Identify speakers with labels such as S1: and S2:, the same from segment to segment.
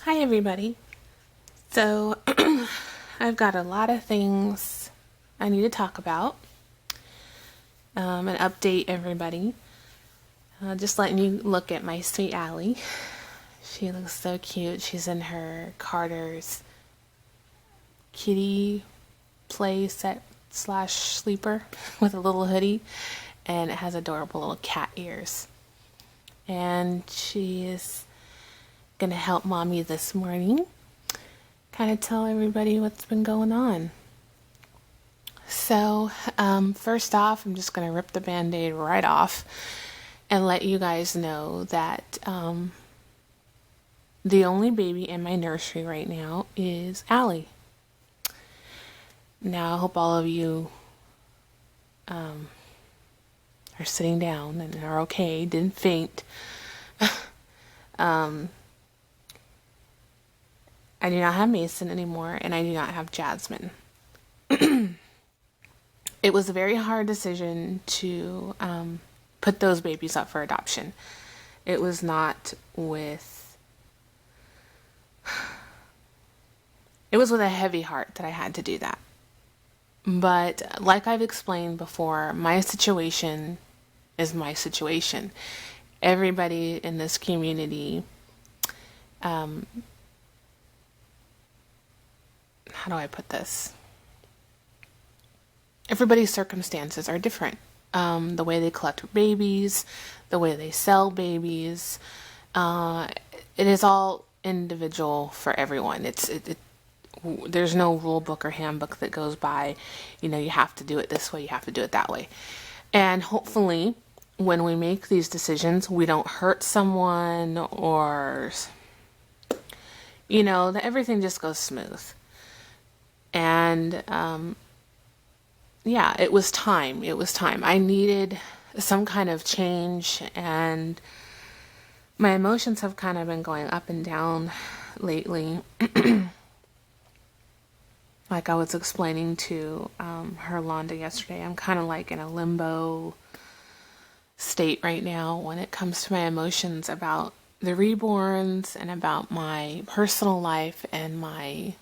S1: Hi everybody. So I've got a lot of things I need to talk about and update everybody. Just letting you look at my sweet Allie. She looks so cute. She's in her Carter's kitty play set / sleeper with a little hoodie, and it has adorable little cat ears. And she is gonna help mommy this morning kind of tell everybody what's been going on. So first off, I'm just going to rip the band-aid right off and let you guys know that the only baby in my nursery right now is Allie. Now I hope all of you are sitting down and are okay, didn't faint. I do not have Mason anymore, and I do not have Jasmine. It was a very hard decision to put those babies up for adoption. It was not with... It was with a heavy heart that I had to do that. But like I've explained before, my situation is my situation. Everybody in this community... how do I put this? Everybody's circumstances are different. The way they collect babies, the way they sell babies, it is all individual for everyone. There's no rule book or handbook that goes by, you have to do it this way, you have to do it that way. And hopefully, when we make these decisions, we don't hurt someone or, that everything just goes smooth. And, yeah, it was time. I needed some kind of change, and my emotions have kind of been going up and down lately. Like I was explaining to Herlonda yesterday, I'm kind of like in a limbo state right now when it comes to my emotions about the reborns and about my personal life and my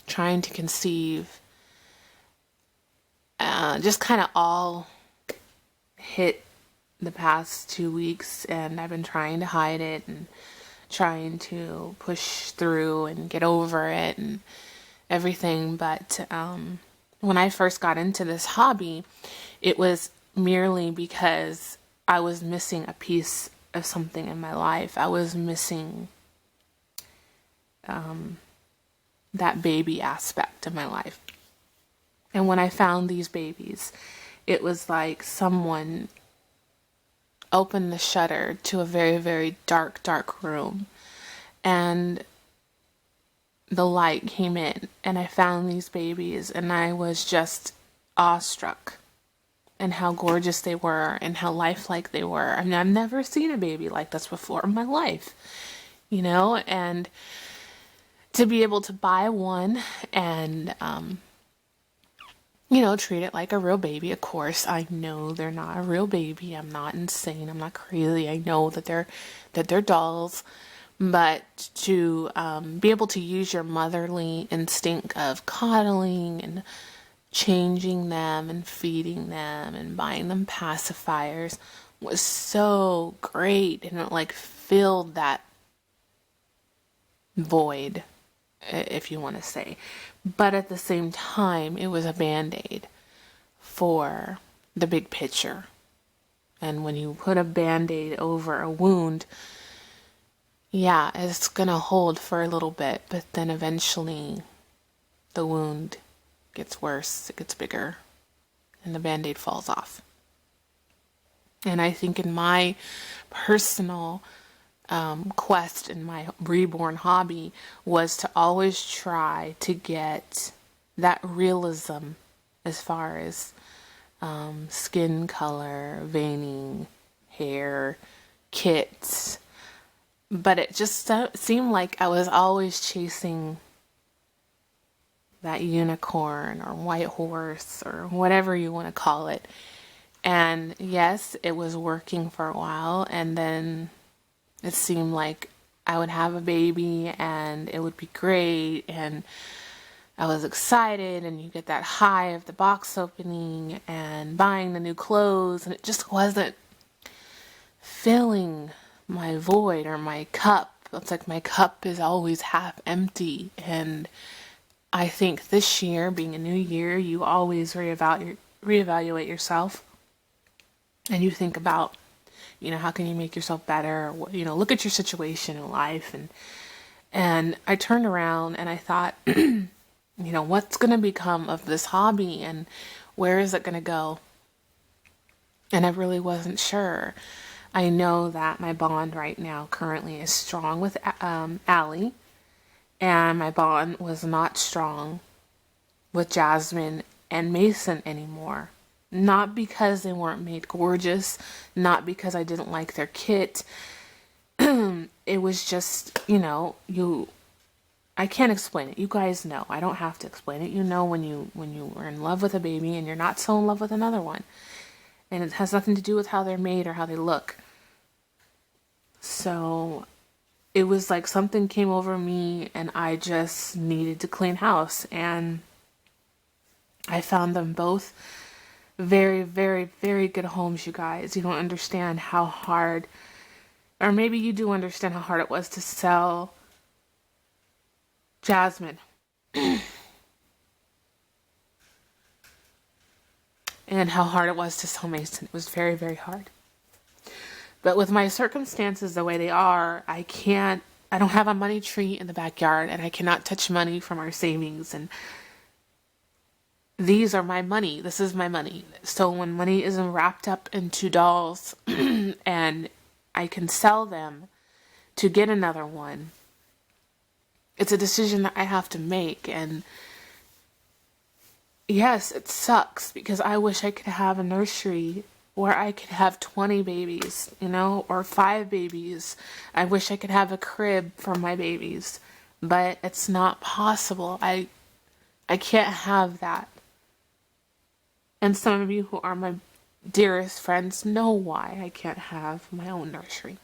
S1: trying to conceive. Just kind of all hit the past 2 weeks, and I've been trying to hide it and trying to push through and get over it and everything. But when I first got into this hobby, it was merely because I was missing a piece of something in my life. I was missing that baby aspect of my life. And when I found these babies, it was like someone opened the shutter to a very, very dark, dark room. And the light came in, and I found these babies, and I was just awestruck and how gorgeous they were and how lifelike they were. I mean, I've never seen a baby like this before in my life, and to be able to buy one and, treat it like a real baby. Of course, I know they're not a real baby. I'm not insane. I'm not crazy. I know that they're dolls. But to be able to use your motherly instinct of coddling and changing them and feeding them and buying them pacifiers was so great, and it filled that void, if you want to say. But at the same time, it was a band-aid for the big picture. And when you put a band-aid over a wound, yeah, it's gonna hold for a little bit, but then eventually the wound gets worse, it gets bigger, and the band-aid falls off. And I think in my personal quest in my reborn hobby was to always try to get that realism as far as skin color, veining, hair, kits. But it just seemed like I was always chasing that unicorn or white horse or whatever you want to call it. And yes, it was working for a while, and then it seemed like I would have a baby and it would be great, and I was excited, and you get that high of the box opening and buying the new clothes, and it just wasn't filling my void or my cup. It's like my cup is always half empty. And I think this year, being a new year, you always reevaluate yourself, and you think about, how can you make yourself better? Look at your situation in life. And I turned around and I thought, what's going to become of this hobby, and where is it going to go? And I really wasn't sure. I know that my bond right now currently is strong with Allie, and my bond was not strong with Jasmine and Mason anymore. Not because they weren't made gorgeous, not because I didn't like their kit. It was just, I can't explain it. You guys know. I don't have to explain it. When you are in love with a baby and you're not so in love with another one. And it has nothing to do with how they're made or how they look. So it was like something came over me and I just needed to clean house. And I found them both very, very, very good homes, you guys. You don't understand how hard, or maybe you do understand how hard it was to sell Jasmine. And how hard it was to sell Mason. It was very, very hard. But with my circumstances the way they are, I don't have a money tree in the backyard, and I cannot touch money from our savings. And these are my money. This is my money. So when money is wrapped up into dolls and I can sell them to get another one, it's a decision that I have to make. And yes, it sucks because I wish I could have a nursery where I could have 20 babies, or 5 babies. I wish I could have a crib for my babies, but it's not possible. I can't have that. And some of you who are my dearest friends know why I can't have my own nursery.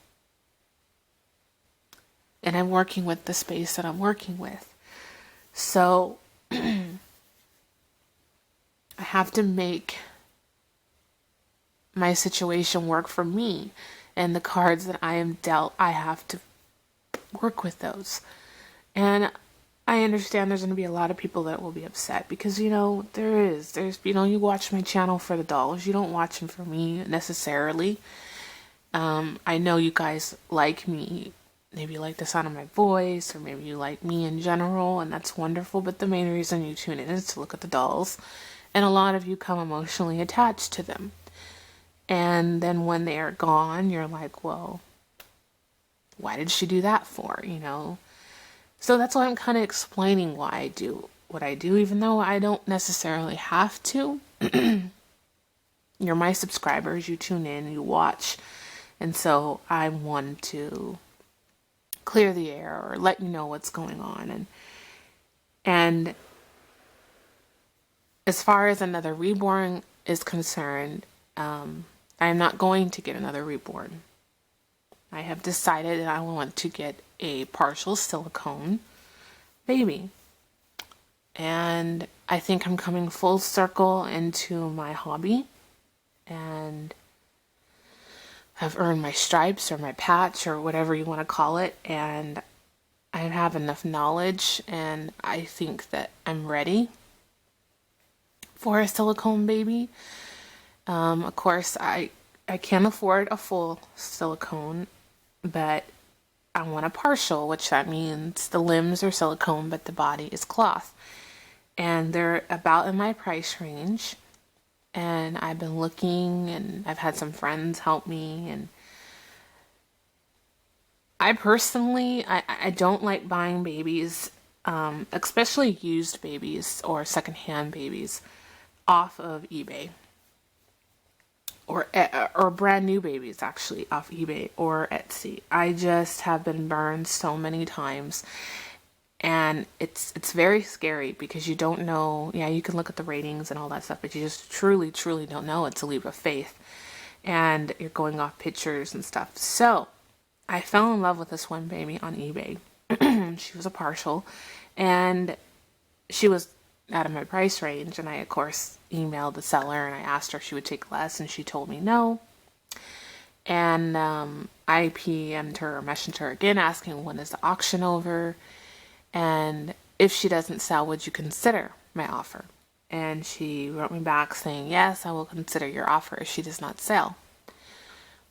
S1: And I'm working with the space that I'm working with. So I have to make my situation work for me. And the cards that I am dealt, I have to work with those. And I understand there's going to be a lot of people that will be upset because, there's, you watch my channel for the dolls. You don't watch them for me necessarily. I know you guys like me. Maybe you like the sound of my voice, or maybe you like me in general, and that's wonderful. But the main reason you tune in is to look at the dolls. And a lot of you come emotionally attached to them. And then when they are gone, you're like, well, why did she do that for, So that's why I'm kind of explaining why I do what I do, even though I don't necessarily have to. You're my subscribers, you tune in, you watch. And so I want to clear the air or let you know what's going on. And as far as another reborn is concerned, I am not going to get another reborn. I have decided that I want to get a partial silicone baby. And I think I'm coming full circle into my hobby. And I've earned my stripes or my patch or whatever you want to call it. And I have enough knowledge, and I think that I'm ready for a silicone baby. Of course, I can't afford a full silicone, but I want a partial, which that means the limbs are silicone, but the body is cloth. And they're about in my price range. And I've been looking, and I've had some friends help me. And I personally, I don't like buying babies, especially used babies or secondhand babies, off of eBay. Or brand new babies, actually, off eBay or Etsy. I just have been burned so many times. And it's very scary because you don't know. Yeah, you can look at the ratings and all that stuff, but you just truly, truly don't know. It's a leap of faith. And you're going off pictures and stuff. So I fell in love with this one baby on eBay. She was a partial, and she was out of my price range. And I, of course, emailed the seller and I asked her if she would take less, and she told me no. And I PM'd her or messaged her again asking when is the auction over, and if she doesn't sell, would you consider my offer? And she wrote me back saying, yes, I will consider your offer if she does not sell.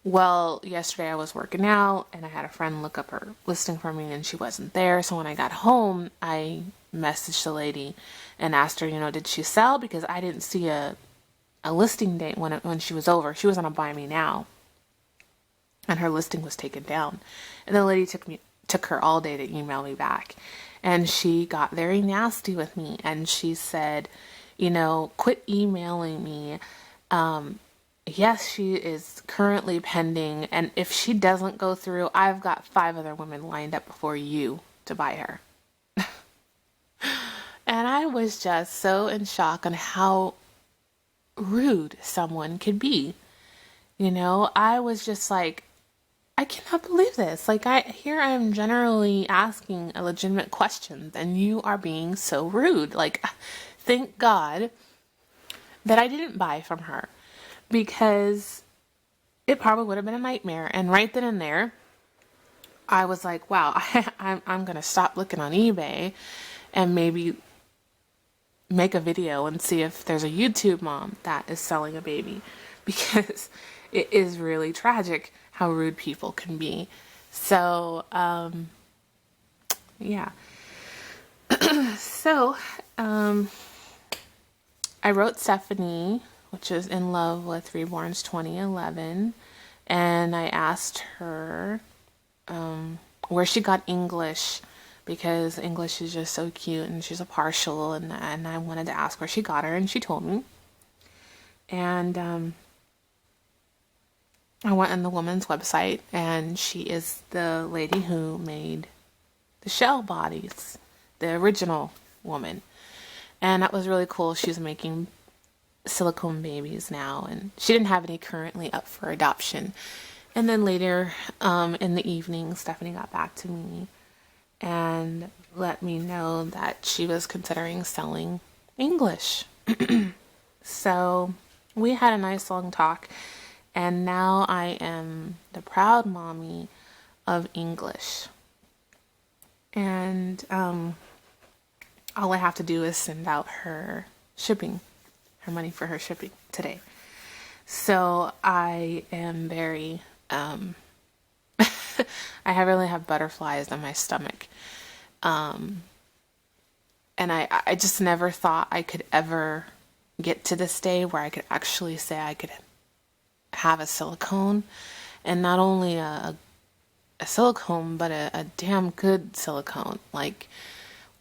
S1: Well, yesterday I was working out and I had a friend look up her listing for me and she wasn't there. So when I got home, I messaged the lady and asked her, did she sell? Because I didn't see a listing date when she was over. She was on a Buy Me Now and her listing was taken down. And the lady took her all day to email me back. And she got very nasty with me and she said, quit emailing me. Yes, she is currently pending, and if she doesn't go through, I've got 5 other women lined up before you to buy her. And I was just so in shock on how rude someone could be. I was just like, I cannot believe this. Like, here I am generally asking a legitimate question, and you are being so rude. Like, thank God that I didn't buy from her, because it probably would have been a nightmare. And right then and there, I was like, wow, I'm going to stop looking on eBay and maybe make a video and see if there's a YouTube mom that is selling a baby, because it is really tragic how rude people can be. So, yeah. So, I wrote Stephanie, which is in love with Reborn's 2011, and I asked her where she got English, because English is just so cute, and she's a partial, and I wanted to ask where she got her, and she told me. And I went on the woman's website, and she is the lady who made the shell bodies, the original woman. And that was really cool. She's making silicone babies now, and she didn't have any currently up for adoption. And then later in the evening, Stephanie got back to me and let me know that she was considering selling English. So we had a nice long talk, and now I am the proud mommy of English. And all I have to do is send out her money for her shipping today. So I am very, I really have butterflies in my stomach. And I just never thought I could ever get to this day where I could actually say I could have a silicone, and not only a silicone, but a damn good silicone, like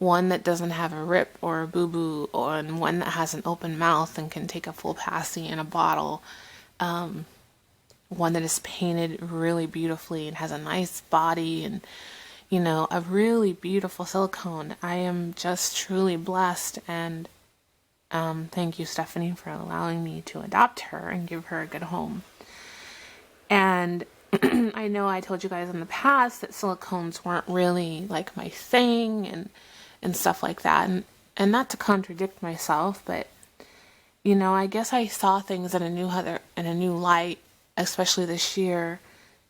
S1: one that doesn't have a rip or a boo-boo, or one that has an open mouth and can take a full passy in a bottle, one that is painted really beautifully and has a nice body, and a really beautiful silicone. I am just truly blessed, and thank you, Stephanie, for allowing me to adopt her and give her a good home. And I know I told you guys in the past that silicones weren't really like my thing, and stuff like that, and not to contradict myself, but I guess I saw things in a new light, especially this year,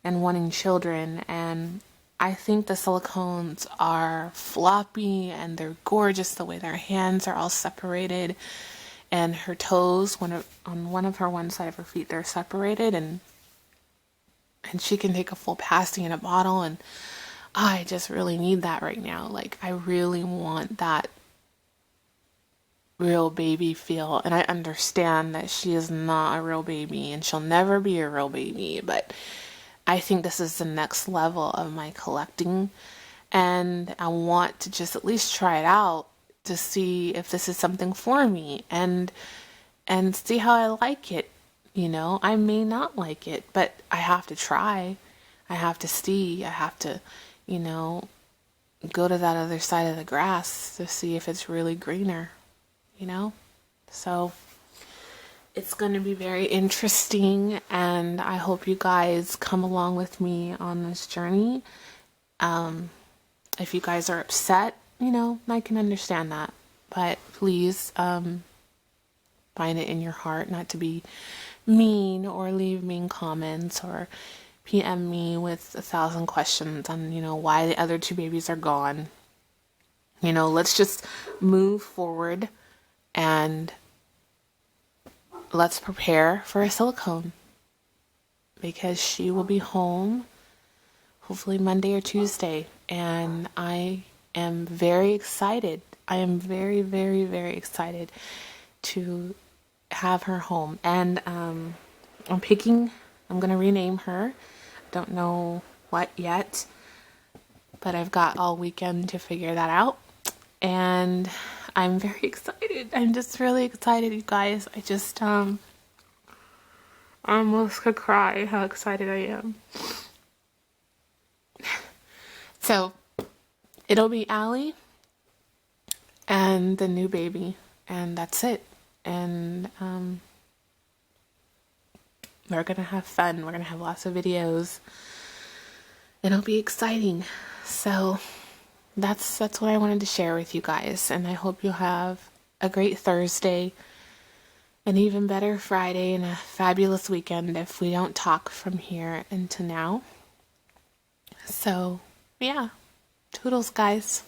S1: and wanting children. And I think the silicones are floppy and they're gorgeous the way their hands are all separated, and her toes, on one of her one side of her feet, they're separated, and she can take a full passing in a bottle, and I just really need that right now. Like, I really want that real baby feel, and I understand that she is not a real baby and she'll never be a real baby, but I think this is the next level of my collecting, and I want to just at least try it out to see if this is something for me, and see how I like it. I may not like it, but I have to try. I have to see. I have to, go to that other side of the grass to see if it's really greener, So It's going to be very interesting, and I hope you guys come along with me on this journey. If you guys are upset, I can understand that. But please find it in your heart not to be mean or leave mean comments or PM me with 1,000 questions on, why the other two babies are gone. Let's just move forward and let's prepare for a silicone, because she will be home hopefully Monday or Tuesday, and I am very excited. I am very, very, very excited to have her home. And I'm going to rename her. Don't know what yet, but I've got all weekend to figure that out. And I'm very excited. I'm just really excited, you guys. I just I almost could cry how excited I am. So it'll be Allie and the new baby, and that's it. And we're gonna have fun. We're gonna have lots of videos. It'll be exciting. So that's what I wanted to share with you guys, and I hope you have a great Thursday, an even better Friday, and a fabulous weekend if we don't talk from here until now. So yeah, toodles, guys.